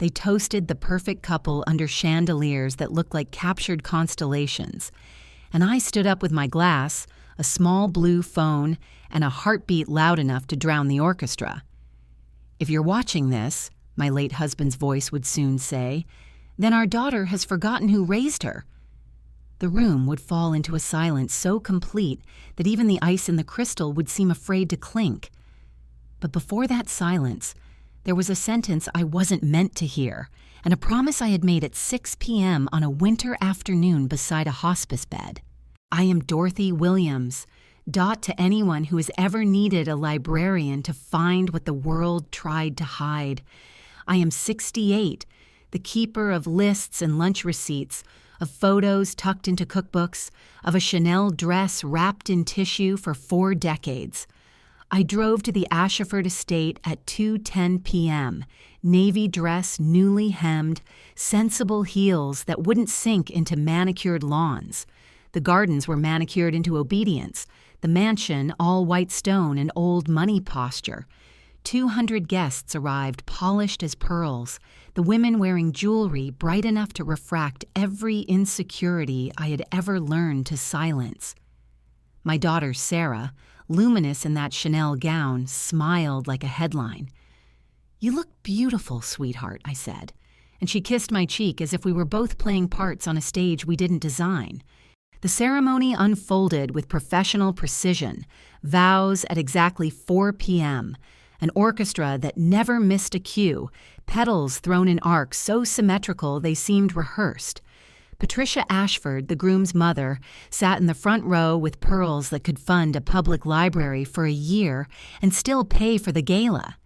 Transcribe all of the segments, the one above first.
They toasted the perfect couple under chandeliers that looked like captured constellations, and I stood up with my glass, a small blue phone, and a heartbeat loud enough to drown the orchestra. "If you're watching this," my late husband's voice would soon say, "then our daughter has forgotten who raised her." The room would fall into a silence so complete that even the ice in the crystal would seem afraid to clink. But before that silence, there was a sentence I wasn't meant to hear, and a promise I had made at 6 p.m. on a winter afternoon beside a hospice bed. "I am Dorothy Williams, dot to anyone who has ever needed a librarian to find what the world tried to hide. I am 68, the keeper of lists and lunch receipts, of photos tucked into cookbooks, of a Chanel dress wrapped in tissue for 4 decades. I drove to the Ashford estate at 2:10 p.m., navy dress newly hemmed, sensible heels that wouldn't sink into manicured lawns. The gardens were manicured into obedience, the mansion all white stone and old money posture. 200 guests arrived polished as pearls, the women wearing jewelry bright enough to refract every insecurity I had ever learned to silence. My daughter, Sarah, luminous in that Chanel gown, smiled like a headline. "You look beautiful, sweetheart," I said, and she kissed my cheek as if we were both playing parts on a stage we didn't design. The ceremony unfolded with professional precision, vows at exactly 4 p.m., an orchestra that never missed a cue, petals thrown in arcs so symmetrical they seemed rehearsed. Patricia Ashford, the groom's mother, sat in the front row with pearls that could fund a public library for a year and still pay for the gala.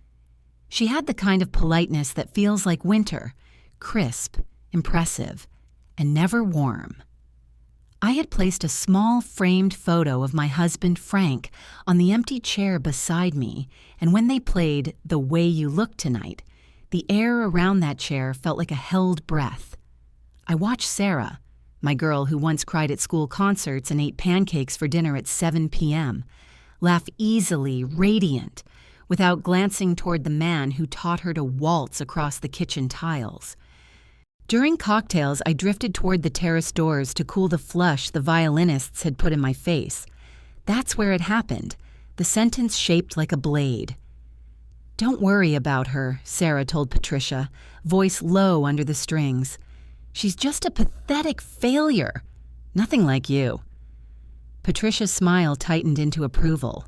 She had the kind of politeness that feels like winter, crisp, impressive, and never warm. I had placed a small framed photo of my husband, Frank, on the empty chair beside me, and when they played "The Way You Look Tonight," the air around that chair felt like a held breath. I watched Sarah, my girl who once cried at school concerts and ate pancakes for dinner at 7 p.m., laugh easily, radiant, without glancing toward the man who taught her to waltz across the kitchen tiles. During cocktails, I drifted toward the terrace doors to cool the flush the violinists had put in my face. That's where it happened, the sentence shaped like a blade. "Don't worry about her," Sarah told Patricia, voice low under the strings. "She's just a pathetic failure. Nothing like you." Patricia's smile tightened into approval.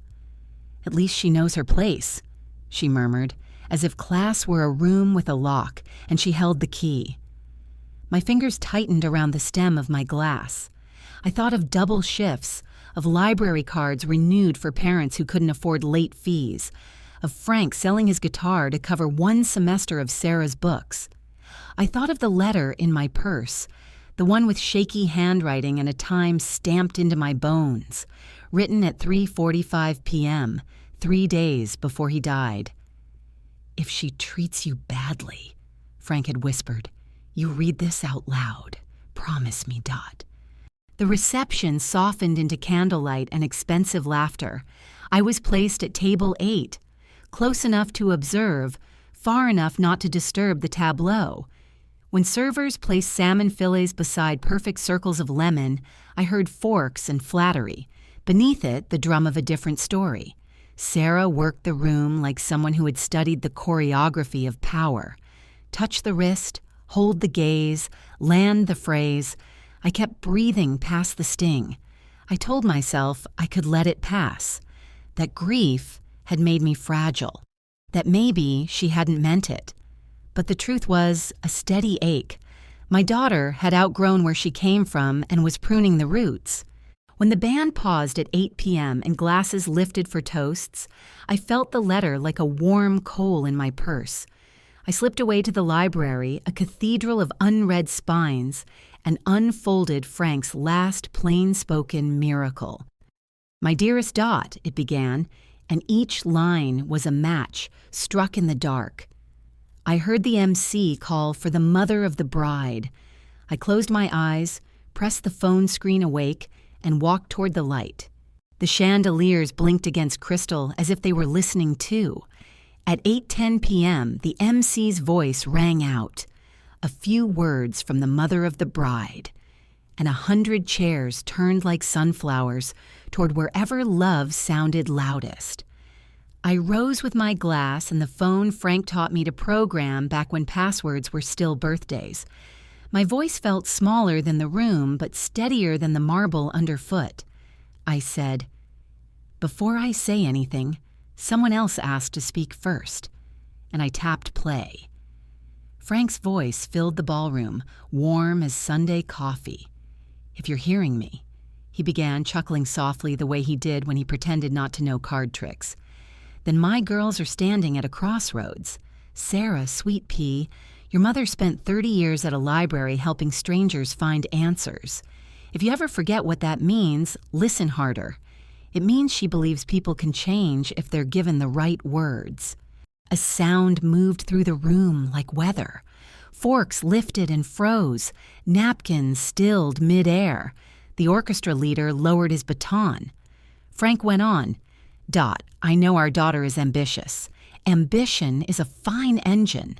"At least she knows her place," she murmured, as if class were a room with a lock and she held the key. My fingers tightened around the stem of my glass. I thought of double shifts, of library cards renewed for parents who couldn't afford late fees, of Frank selling his guitar to cover 1 semester of Sarah's books. I thought of the letter in my purse, the one with shaky handwriting and a time stamped into my bones, written at 3:45 p.m., 3 days before he died. "If she treats you badly," Frank had whispered, "you read this out loud. Promise me, Dot." The reception softened into candlelight and expensive laughter. I was placed at table 8, close enough to observe, far enough not to disturb the tableau. When servers placed salmon fillets beside perfect circles of lemon, I heard forks and flattery. Beneath it, the drum of a different story. Sarah worked the room like someone who had studied the choreography of power. Touch the wrist, hold the gaze, land the phrase. I kept breathing past the sting. I told myself I could let it pass, that grief had made me fragile, that maybe she hadn't meant it. But the truth was a steady ache. My daughter had outgrown where she came from and was pruning the roots. When the band paused at 8 p.m. and glasses lifted for toasts, I felt the letter like a warm coal in my purse. I slipped away to the library, a cathedral of unread spines, and unfolded Frank's last plain-spoken miracle. "My dearest Dot," it began, and each line was a match struck in the dark. I heard the MC call for the mother of the bride. I closed my eyes, pressed the phone screen awake, and walked toward the light. The chandeliers blinked against crystal as if they were listening too, At 8:10 p.m., the MC's voice rang out. A few words from the mother of the bride, and 100 chairs turned like sunflowers toward wherever love sounded loudest. I rose with my glass and the phone Frank taught me to program back when passwords were still birthdays. My voice felt smaller than the room, but steadier than the marble underfoot. I said, "Before I say anything, someone else asked to speak first," and I tapped play. Frank's voice filled the ballroom, warm as Sunday coffee. "If you're hearing me," he began, chuckling softly the way he did when he pretended not to know card tricks, "then my girls are standing at a crossroads. Sarah, sweet pea, your mother spent 30 years at a library helping strangers find answers. If you ever forget what that means, listen harder. It means she believes people can change if they're given the right words." A sound moved through the room like weather. Forks lifted and froze. Napkins stilled mid-air. The orchestra leader lowered his baton. Frank went on, "Dot, I know our daughter is ambitious. Ambition is a fine engine,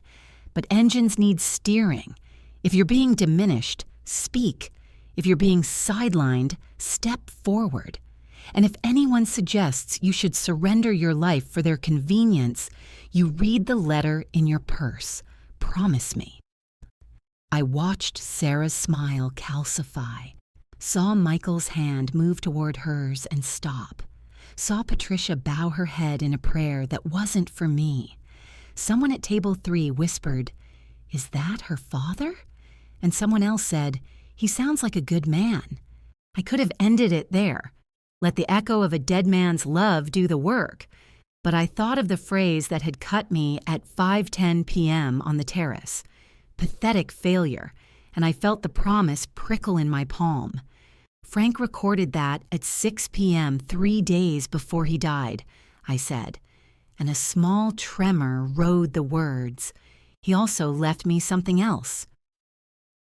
but engines need steering. If you're being diminished, speak. If you're being sidelined, step forward. And if anyone suggests you should surrender your life for their convenience, you read the letter in your purse. Promise me." I watched Sarah's smile calcify, saw Michael's hand move toward hers and stop, saw Patricia bow her head in a prayer that wasn't for me. Someone at table 3 whispered, "Is that her father?" And someone else said, "He sounds like a good man." I could have ended it there. Let the echo of a dead man's love do the work. But I thought of the phrase that had cut me at 5:10 p.m. on the terrace. Pathetic failure, and I felt the promise prickle in my palm. Frank recorded that at 6 p.m. 3 days before he died, I said, and a small tremor rode the words. He also left me something else.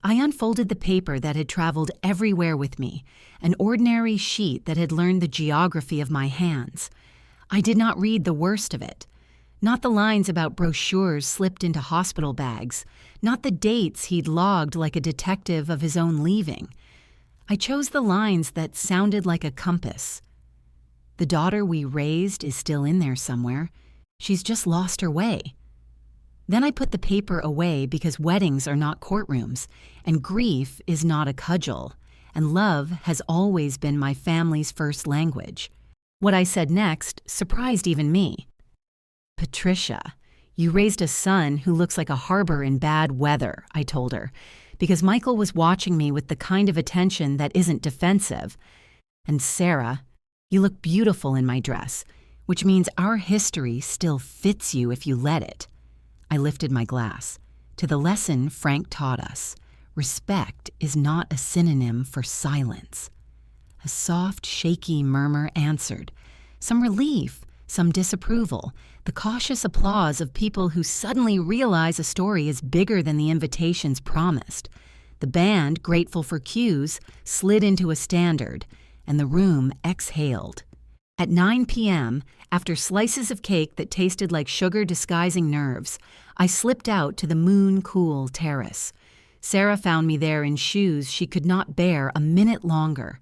I unfolded the paper that had traveled everywhere with me, an ordinary sheet that had learned the geography of my hands. I did not read the worst of it. Not the lines about brochures slipped into hospital bags, not the dates he'd logged like a detective of his own leaving. I chose the lines that sounded like a compass. The daughter we raised is still in there somewhere. She's just lost her way. Then I put the paper away because weddings are not courtrooms, and grief is not a cudgel, and love has always been my family's first language. What I said next surprised even me. "Patricia, you raised a son who looks like a harbor in bad weather," I told her, because Michael was watching me with the kind of attention that isn't defensive. "And Sarah, you look beautiful in my dress, which means our history still fits you if you let it." I lifted my glass. To the lesson Frank taught us, respect is not a synonym for silence. A soft, shaky murmur answered. Some relief, some disapproval, the cautious applause of people who suddenly realize a story is bigger than the invitations promised. The band, grateful for cues, slid into a standard, and the room exhaled. At 9 p.m., after slices of cake that tasted like sugar disguising nerves, I slipped out to the moon-cool terrace. Sarah found me there in shoes she could not bear a minute longer.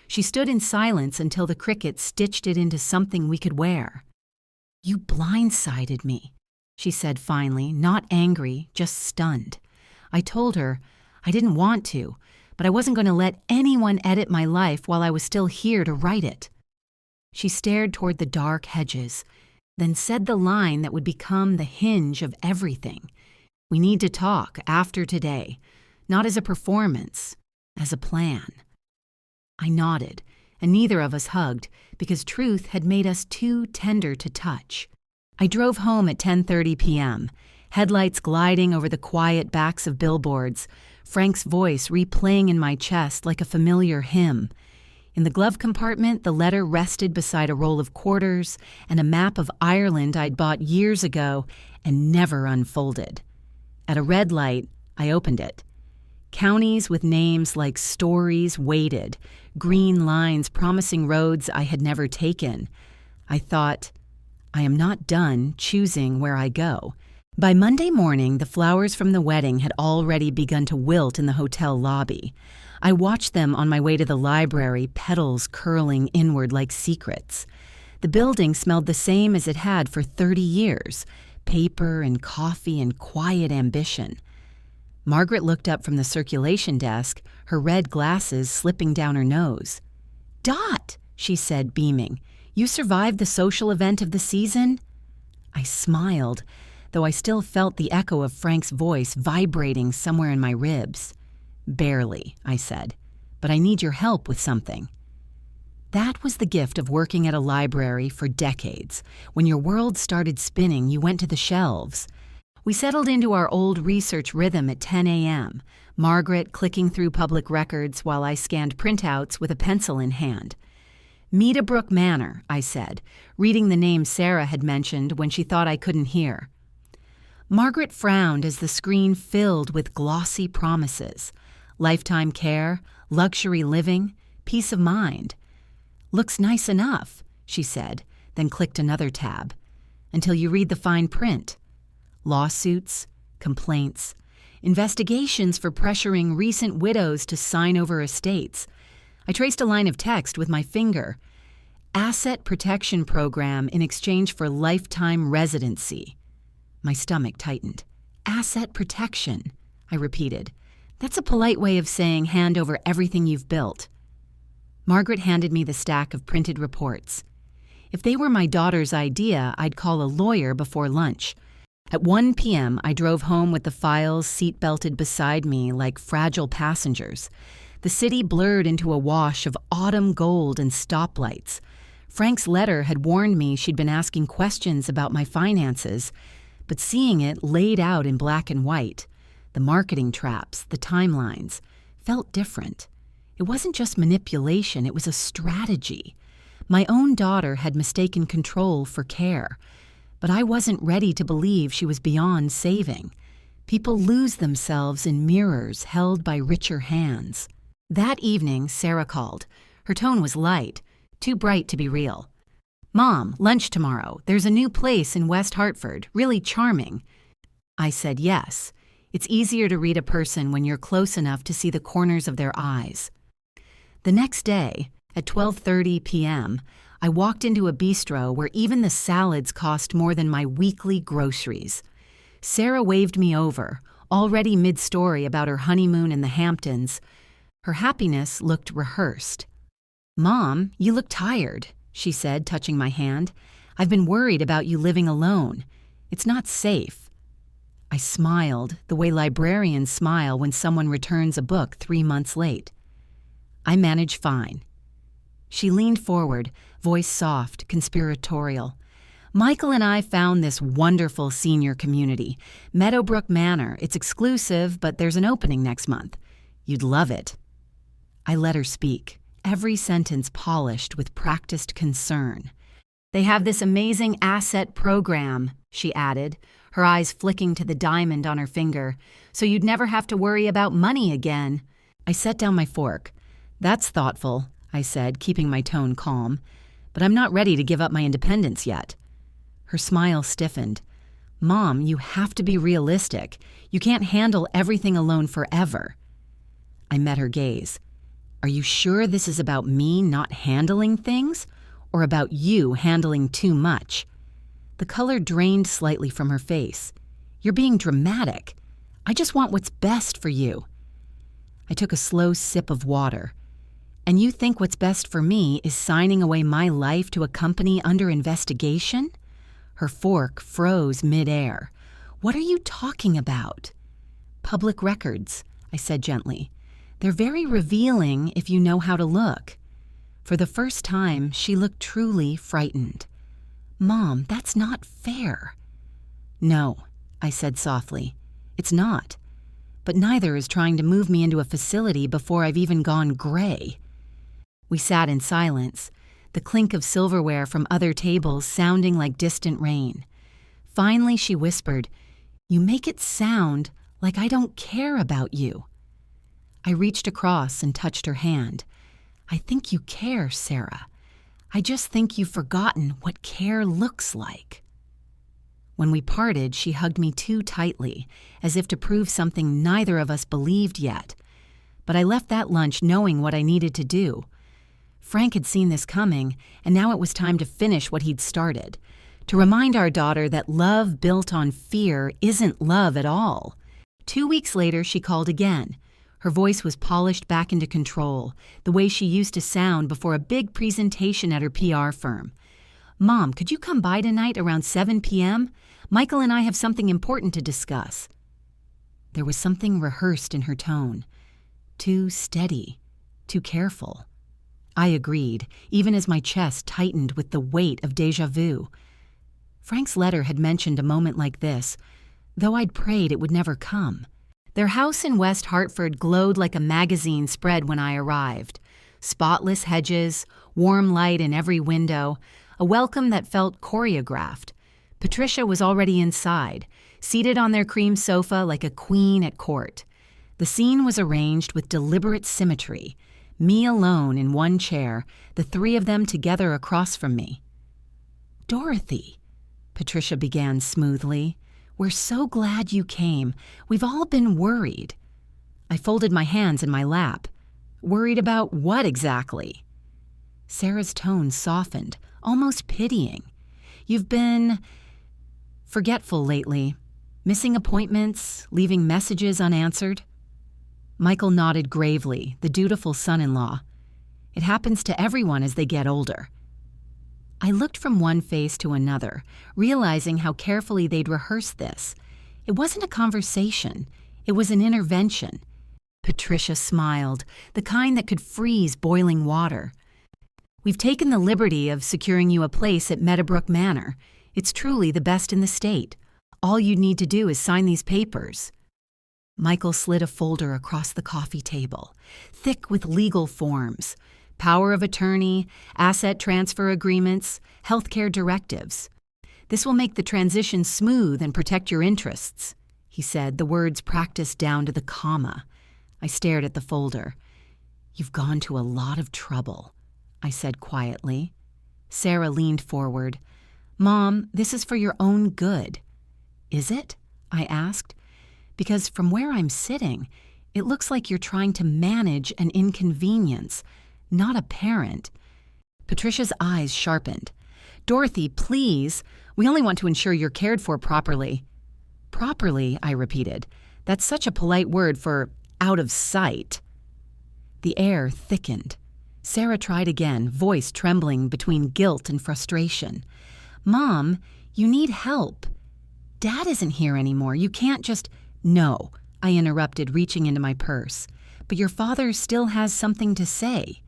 She stood in silence until the cricket stitched it into something we could wear. "You blindsided me," she said finally, not angry, just stunned. I told her I didn't want to, but I wasn't going to let anyone edit my life while I was still here to write it. She stared toward the dark hedges, then said the line that would become the hinge of everything. "We need to talk after today, not as a performance, as a plan." I nodded, and neither of us hugged, because truth had made us too tender to touch. I drove home at 10:30 p.m., headlights gliding over the quiet backs of billboards, Frank's voice replaying in my chest like a familiar hymn. In the glove compartment, the letter rested beside a roll of quarters and a map of Ireland I'd bought years ago and never unfolded. At a red light, I opened it. Counties with names like Stories waited, green lines promising roads I had never taken. I thought, I am not done choosing where I go. By Monday morning, the flowers from the wedding had already begun to wilt in the hotel lobby. I watched them on my way to the library, petals curling inward like secrets. The building smelled the same as it had for 30 years, paper and coffee and quiet ambition. Margaret looked up from the circulation desk, her red glasses slipping down her nose. "Dot," she said, beaming, "you survived the social event of the season?" I smiled, though I still felt the echo of Frank's voice vibrating somewhere in my ribs. "Barely," I said, "but I need your help with something." That was the gift of working at a library for decades. When your world started spinning, you went to the shelves. We settled into our old research rhythm at 10 a.m., Margaret clicking through public records while I scanned printouts with a pencil in hand. "Meadowbrook Manor," I said, reading the name Sarah had mentioned when she thought I couldn't hear. Margaret frowned as the screen filled with glossy promises. Lifetime care, luxury living, peace of mind. "Looks nice enough," she said, then clicked another tab. "Until you read the fine print. Lawsuits, complaints, investigations for pressuring recent widows to sign over estates." I traced a line of text with my finger. "Asset protection program in exchange for lifetime residency." My stomach tightened. "Asset protection," I repeated. "That's a polite way of saying hand over everything you've built." Margaret handed me the stack of printed reports. If they were my daughter's idea, I'd call a lawyer before lunch. At 1 p.m., I drove home with the files seat-belted beside me like fragile passengers. The city blurred into a wash of autumn gold and stoplights. Frank's letter had warned me she'd been asking questions about my finances, but seeing it laid out in black and white, the marketing traps, the timelines, felt different. It wasn't just manipulation, it was a strategy. My own daughter had mistaken control for care, but I wasn't ready to believe she was beyond saving. People lose themselves in mirrors held by richer hands. That evening, Sarah called. Her tone was light, too bright to be real. "Mom, lunch tomorrow. There's a new place in West Hartford, really charming." I said yes. It's easier to read a person when you're close enough to see the corners of their eyes. The next day, at 12:30 p.m., I walked into a bistro where even the salads cost more than my weekly groceries. Sarah waved me over, already mid-story about her honeymoon in the Hamptons. Her happiness looked rehearsed. "Mom, you look tired," she said, touching my hand. "I've been worried about you living alone. It's not safe." I smiled, the way librarians smile when someone returns a book 3 months late. "I manage fine." She leaned forward, voice soft, conspiratorial. "Michael and I found this wonderful senior community, Meadowbrook Manor. It's exclusive, but there's an opening next month. You'd love it." I let her speak, every sentence polished with practiced concern. "They have this amazing asset program," she added, her eyes flicking to the diamond on her finger, "so you'd never have to worry about money again." I set down my fork. "That's thoughtful," I said, keeping my tone calm, "but I'm not ready to give up my independence yet." Her smile stiffened. "Mom, you have to be realistic. You can't handle everything alone forever." I met her gaze. "Are you sure this is about me not handling things, or about you handling too much?" The color drained slightly from her face. "You're being dramatic. I just want what's best for you." I took a slow sip of water. "And you think what's best for me is signing away my life to a company under investigation?" Her fork froze midair. "What are you talking about?" "Public records," I said gently. "They're very revealing if you know how to look." For the first time, she looked truly frightened. "Mom, that's not fair." "No," I said softly. "It's not. But neither is trying to move me into a facility before I've even gone gray." We sat in silence, the clink of silverware from other tables sounding like distant rain. Finally, she whispered, "You make it sound like I don't care about you." I reached across and touched her hand. "I think you care, Sarah. I just think you've forgotten what care looks like." When we parted, she hugged me too tightly, as if to prove something neither of us believed yet. But I left that lunch knowing what I needed to do. Frank had seen this coming, and now it was time to finish what he'd started, to remind our daughter that love built on fear isn't love at all. 2 weeks later, she called again. Her voice was polished back into control, the way she used to sound before a big presentation at her PR firm. "Mom, could you come by tonight around 7 p.m.? Michael and I have something important to discuss." There was something rehearsed in her tone. Too steady, too careful. I agreed, even as my chest tightened with the weight of déjà vu. Frank's letter had mentioned a moment like this, though I'd prayed it would never come. Their house in West Hartford glowed like a magazine spread when I arrived. Spotless hedges, warm light in every window, a welcome that felt choreographed. Patricia was already inside, seated on their cream sofa like a queen at court. The scene was arranged with deliberate symmetry. Me alone in one chair, the three of them together across from me. "Dorothy," Patricia began smoothly, "we're so glad you came. We've all been worried." I folded my hands in my lap. "Worried about what exactly?" Sarah's tone softened, almost pitying. "You've been forgetful lately, missing appointments, leaving messages unanswered." Michael nodded gravely, the dutiful son-in-law. "It happens to everyone as they get older." I looked from one face to another, realizing how carefully they'd rehearsed this. It wasn't a conversation, it was an intervention. Patricia smiled, the kind that could freeze boiling water. "We've taken the liberty of securing you a place at Meadowbrook Manor. It's truly the best in the state. All you'd need to do is sign these papers." Michael slid a folder across the coffee table, thick with legal forms, power of attorney, asset transfer agreements, healthcare directives. "This will make the transition smooth and protect your interests," he said, the words practiced down to the comma. I stared at the folder. "You've gone to a lot of trouble," I said quietly. Sarah leaned forward. "Mom, this is for your own good." "Is it?" I asked. "Because from where I'm sitting, it looks like you're trying to manage an inconvenience, not a parent." Patricia's eyes sharpened. "Dorothy, please. We only want to ensure you're cared for properly." "Properly," I repeated. "That's such a polite word for out of sight." The air thickened. Sarah tried again, voice trembling between guilt and frustration. "Mom, you need help. Dad isn't here anymore. You can't just—" "No," I interrupted, reaching into my purse. "But your father still has something to say."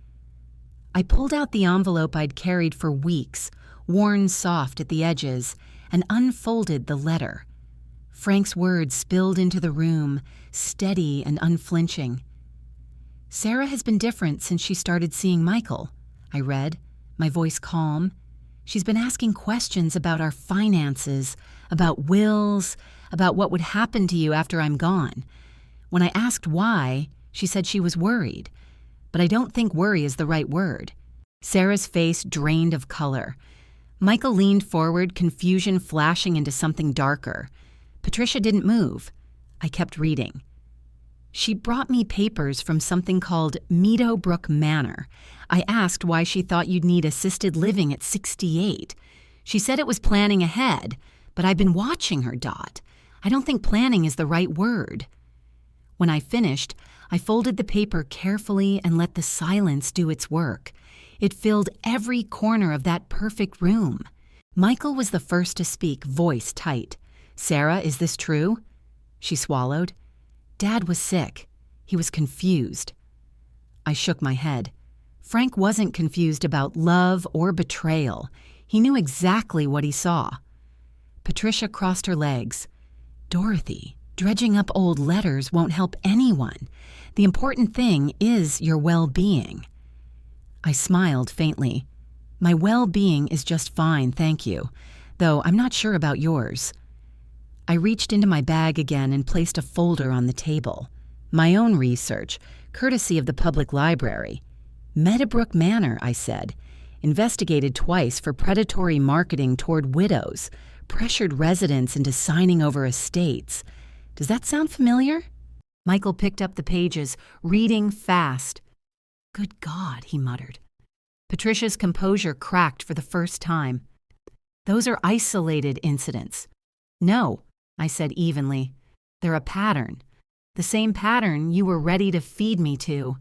I pulled out the envelope I'd carried for weeks, worn soft at the edges, and unfolded the letter. Frank's words spilled into the room, steady and unflinching. "Sarah has been different since she started seeing Michael," I read, my voice calm. "She's been asking questions about our finances, about wills, about what would happen to you after I'm gone. When I asked why, she said she was worried. But I don't think worry is the right word." Sarah's face drained of color. Michael leaned forward, confusion flashing into something darker. Patricia didn't move. I kept reading. "She brought me papers from something called Meadowbrook Manor. I asked why she thought you'd need assisted living at 68. She said it was planning ahead, but I've been watching her, Dot. I don't think planning is the right word." When I finished, I folded the paper carefully and let the silence do its work. It filled every corner of that perfect room. Michael was the first to speak, voice tight. "Sarah, is this true?" She swallowed. "Dad was sick. He was confused." I shook my head. Frank wasn't confused about love or betrayal. He knew exactly what he saw. Patricia crossed her legs. "Dorothy, dredging up old letters won't help anyone. The important thing is your well-being." I smiled faintly. "My well-being is just fine, thank you, though I'm not sure about yours." I reached into my bag again and placed a folder on the table. My own research, courtesy of the public library. "Meadowbrook Manor," I said. investigated twice for predatory marketing toward widows, pressured residents into signing over estates. Does that sound familiar? Michael picked up the pages, reading fast. Good God, he muttered. Patricia's composure cracked for the first time. Those are isolated incidents. No, I said evenly. They're a pattern. The same pattern you were ready to feed me to.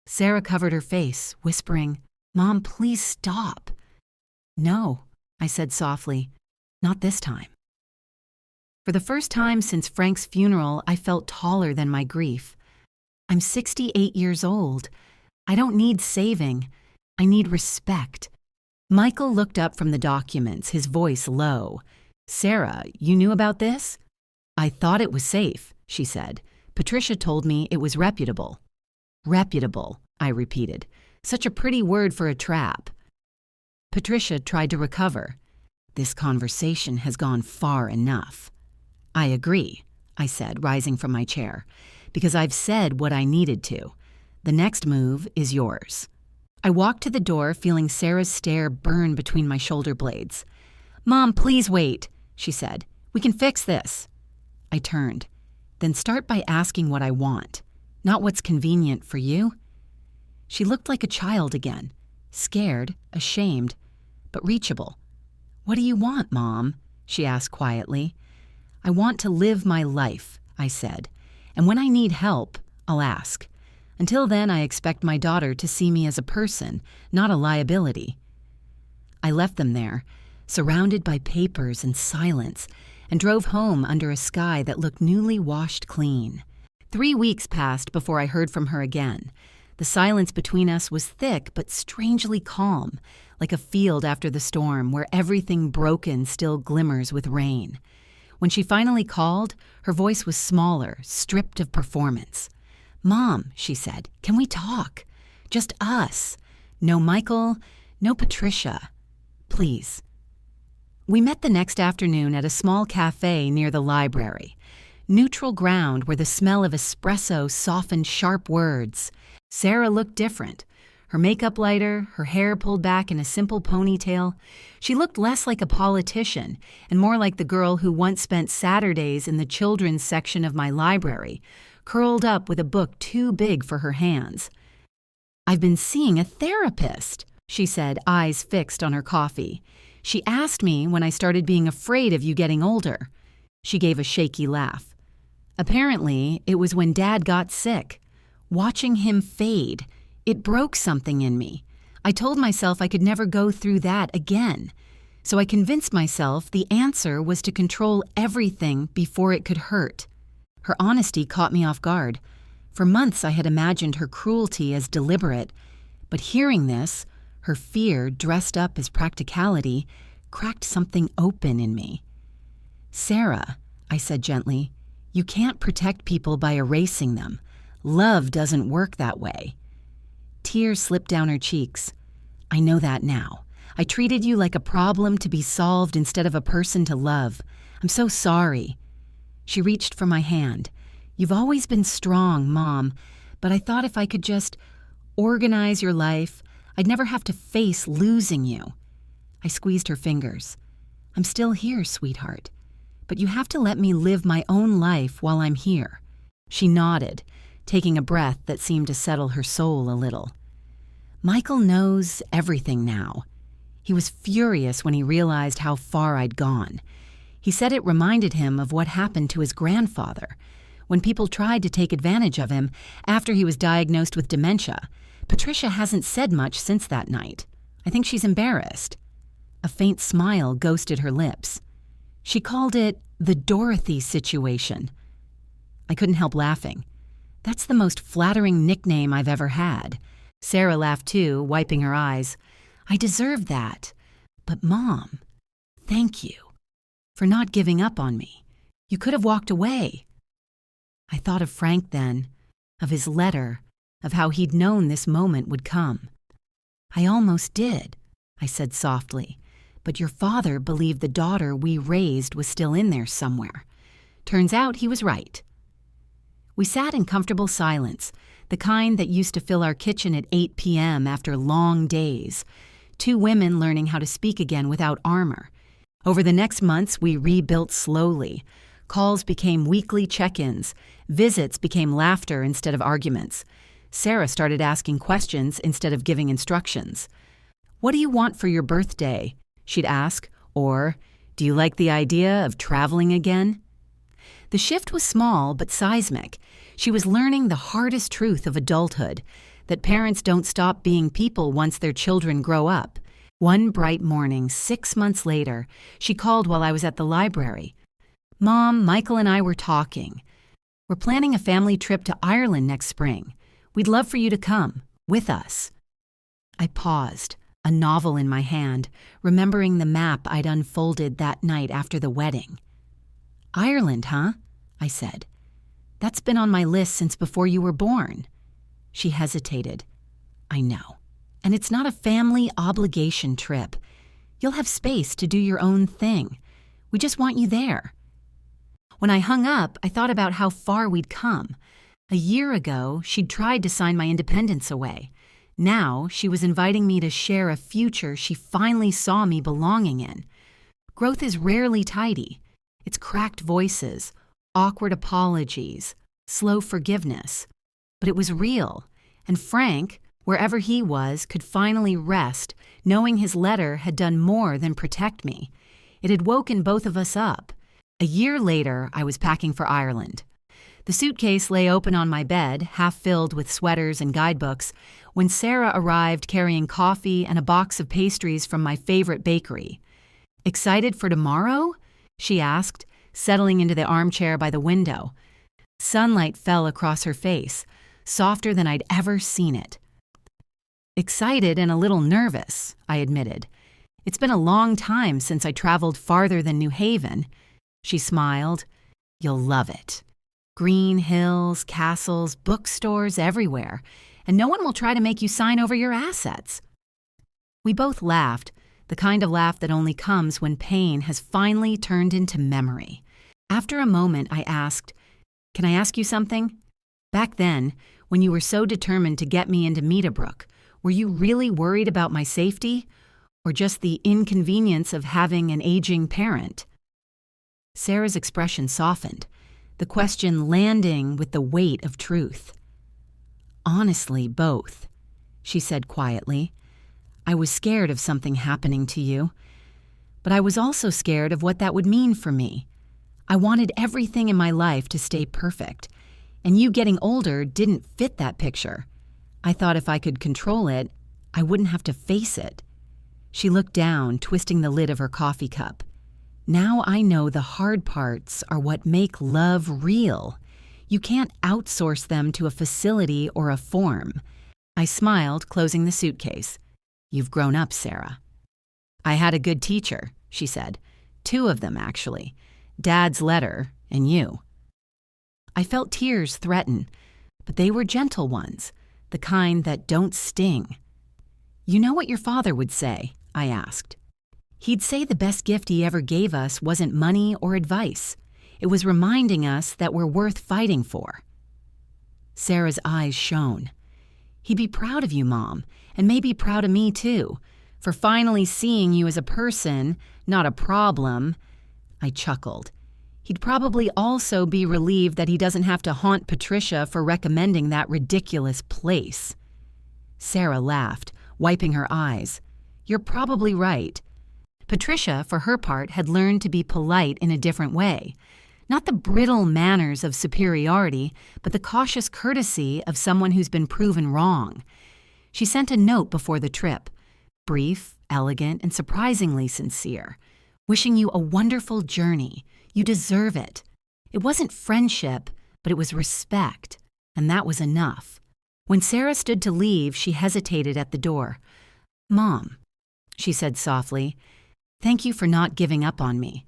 Sarah covered her face, whispering, Mom, please stop. No, I said softly. Not this time. For the first time since Frank's funeral, I felt taller than my grief. I'm 68 years old. I don't need saving. I need respect. Michael looked up from the documents, his voice low. Sarah, you knew about this? I thought it was safe, she said. Patricia told me it was reputable. Reputable, I repeated. Such a pretty word for a trap. Patricia tried to recover. This conversation has gone far enough. I agree, I said, rising from my chair, because I've said what I needed to. The next move is yours. I walked to the door, feeling Sarah's stare burn between my shoulder blades. Mom, please wait, she said. We can fix this. I turned. Then start by asking what I want, not what's convenient for you. She looked like a child again, scared, ashamed, but reachable. What do you want, Mom? She asked quietly. I want to live my life, I said, and when I need help, I'll ask. Until then, I expect my daughter to see me as a person, not a liability. I left them there, surrounded by papers and silence, and drove home under a sky that looked newly washed clean. 3 weeks passed before I heard from her again. The silence between us was thick but strangely calm, like a field after the storm where everything broken still glimmers with rain. When she finally called, her voice was smaller, stripped of performance. Mom, she said, can we talk? Just us. No Michael, no Patricia. Please. We met the next afternoon at a small cafe near the library. Neutral ground where the smell of espresso softened sharp words. Sarah looked different. Her makeup lighter, her hair pulled back in a simple ponytail. She looked less like a politician and more like the girl who once spent Saturdays in the children's section of my library, curled up with a book too big for her hands. I've been seeing a therapist, she said, eyes fixed on her coffee. She asked me when I started being afraid of you getting older. She gave a shaky laugh. Apparently, it was when Dad got sick. Watching him fade, it broke something in me. I told myself I could never go through that again. So I convinced myself the answer was to control everything before it could hurt. Her honesty caught me off guard. For months I had imagined her cruelty as deliberate, but hearing this, her fear dressed up as practicality, cracked something open in me. Sarah, I said gently, you can't protect people by erasing them. Love doesn't work that way. Tears slipped down her cheeks. I know that now. I treated you like a problem to be solved instead of a person to love. I'm so sorry. She reached for my hand. You've always been strong, Mom, but I thought if I could just organize your life, I'd never have to face losing you. I squeezed her fingers. I'm still here, sweetheart, but you have to let me live my own life while I'm here. She nodded, taking a breath that seemed to settle her soul a little. Michael knows everything now. He was furious when he realized how far I'd gone. He said it reminded him of what happened to his grandfather, when people tried to take advantage of him after he was diagnosed with dementia. Patricia hasn't said much since that night. I think she's embarrassed. A faint smile ghosted her lips. She called it the Dorothy situation. I couldn't help laughing. That's the most flattering nickname I've ever had. Sarah laughed too, wiping her eyes. I deserve that. But Mom, thank you for not giving up on me. You could have walked away. I thought of Frank then, of his letter, of how he'd known this moment would come. I almost did, I said softly, but your father believed the daughter we raised was still in there somewhere. Turns out he was right. We sat in comfortable silence, the kind that used to fill our kitchen at 8 p.m. after long days. Two women learning how to speak again without armor. Over the next months, we rebuilt slowly. Calls became weekly check-ins. Visits became laughter instead of arguments. Sarah started asking questions instead of giving instructions. "What do you want for your birthday?" she'd ask, or, "Do you like the idea of traveling again?" The shift was small but seismic. She was learning the hardest truth of adulthood, that parents don't stop being people once their children grow up. One bright morning, 6 months later, she called while I was at the library. "Mom, Michael and I were talking. We're planning a family trip to Ireland next spring. We'd love for you to come, with us." I paused, a novel in my hand, remembering the map I'd unfolded that night after the wedding. "Ireland, huh?" I said. "That's been on my list since before you were born." She hesitated. "I know. And it's not a family obligation trip. You'll have space to do your own thing. We just want you there." When I hung up, I thought about how far we'd come. A year ago, she'd tried to sign my independence away. Now, she was inviting me to share a future she finally saw me belonging in. Growth is rarely tidy. It's cracked voices, awkward apologies, slow forgiveness. But it was real, and Frank, wherever he was, could finally rest, knowing his letter had done more than protect me. It had woken both of us up. A year later, I was packing for Ireland. The suitcase lay open on my bed, half filled with sweaters and guidebooks, when Sarah arrived carrying coffee and a box of pastries from my favorite bakery. "Excited for tomorrow?" she asked, settling into the armchair by the window. Sunlight fell across her face, softer than I'd ever seen it. "Excited and a little nervous," I admitted. "It's been a long time since I traveled farther than New Haven." She smiled. "You'll love it. Green hills, castles, bookstores everywhere, and no one will try to make you sign over your assets." We both laughed, the kind of laugh that only comes when pain has finally turned into memory. After a moment, I asked, "Can I ask you something? Back then, when you were so determined to get me into Meadowbrook, were you really worried about my safety, or just the inconvenience of having an aging parent?" Sarah's expression softened, the question landing with the weight of truth. "Honestly, both," she said quietly. "I was scared of something happening to you, but I was also scared of what that would mean for me. I wanted everything in my life to stay perfect, and you getting older didn't fit that picture. I thought if I could control it, I wouldn't have to face it." She looked down, twisting the lid of her coffee cup. "Now I know the hard parts are what make love real. You can't outsource them to a facility or a form." I smiled, closing the suitcase. "You've grown up, Sarah." "I had a good teacher," she said. "Two of them, actually. Dad's letter and you." I felt tears threaten, but they were gentle ones, the kind that don't sting. "You know what your father would say?" I asked. "He'd say the best gift he ever gave us wasn't money or advice. It was reminding us that we're worth fighting for." Sarah's eyes shone. "He'd be proud of you, Mom, and maybe proud of me too, for finally seeing you as a person, not a problem." I chuckled. "He'd probably also be relieved that he doesn't have to haunt Patricia for recommending that ridiculous place." Sarah laughed, wiping her eyes. "You're probably right." Patricia, for her part, had learned to be polite in a different way. Not the brittle manners of superiority, but the cautious courtesy of someone who's been proven wrong. She sent a note before the trip, brief, elegant, and surprisingly sincere. "Wishing you a wonderful journey. You deserve it." It wasn't friendship, but it was respect, and that was enough. When Sarah stood to leave, she hesitated at the door. "Mom," she said softly, "thank you for not giving up on me.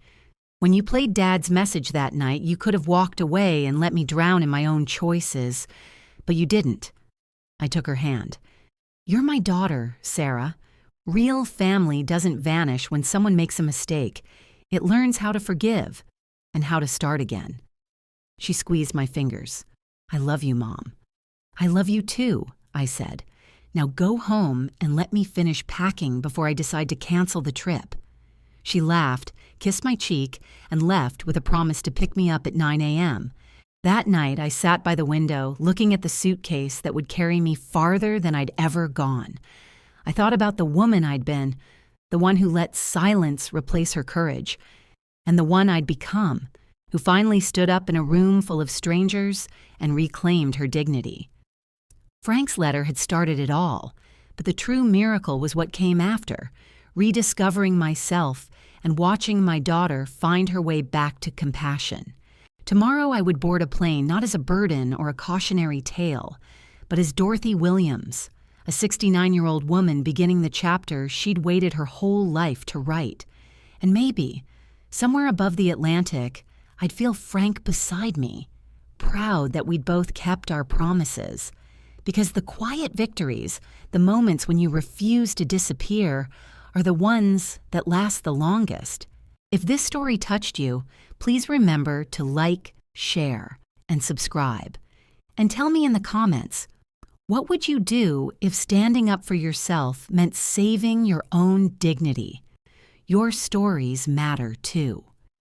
When you played Dad's message that night, you could have walked away and let me drown in my own choices, but you didn't." I took her hand. "You're my daughter, Sarah. Real family doesn't vanish when someone makes a mistake. It learns how to forgive and how to start again." She squeezed my fingers. "I love you, Mom." "I love you too," I said. "Now go home and let me finish packing before I decide to cancel the trip." She laughed, kissed my cheek, and left with a promise to pick me up at 9 a.m. That night, I sat by the window, looking at the suitcase that would carry me farther than I'd ever gone. I thought about the woman I'd been, the one who let silence replace her courage, and the one I'd become, who finally stood up in a room full of strangers and reclaimed her dignity. Frank's letter had started it all, but the true miracle was what came after, rediscovering myself and watching my daughter find her way back to compassion. Tomorrow I would board a plane not as a burden or a cautionary tale, but as Dorothy Williams, a 69-year-old woman beginning the chapter she'd waited her whole life to write. And maybe, somewhere above the Atlantic, I'd feel Frank beside me, proud that we'd both kept our promises. Because the quiet victories, the moments when you refuse to disappear, are the ones that last the longest. If this story touched you, please remember to like, share, and subscribe. And tell me in the comments, what would you do if standing up for yourself meant saving your own dignity? Your stories matter too.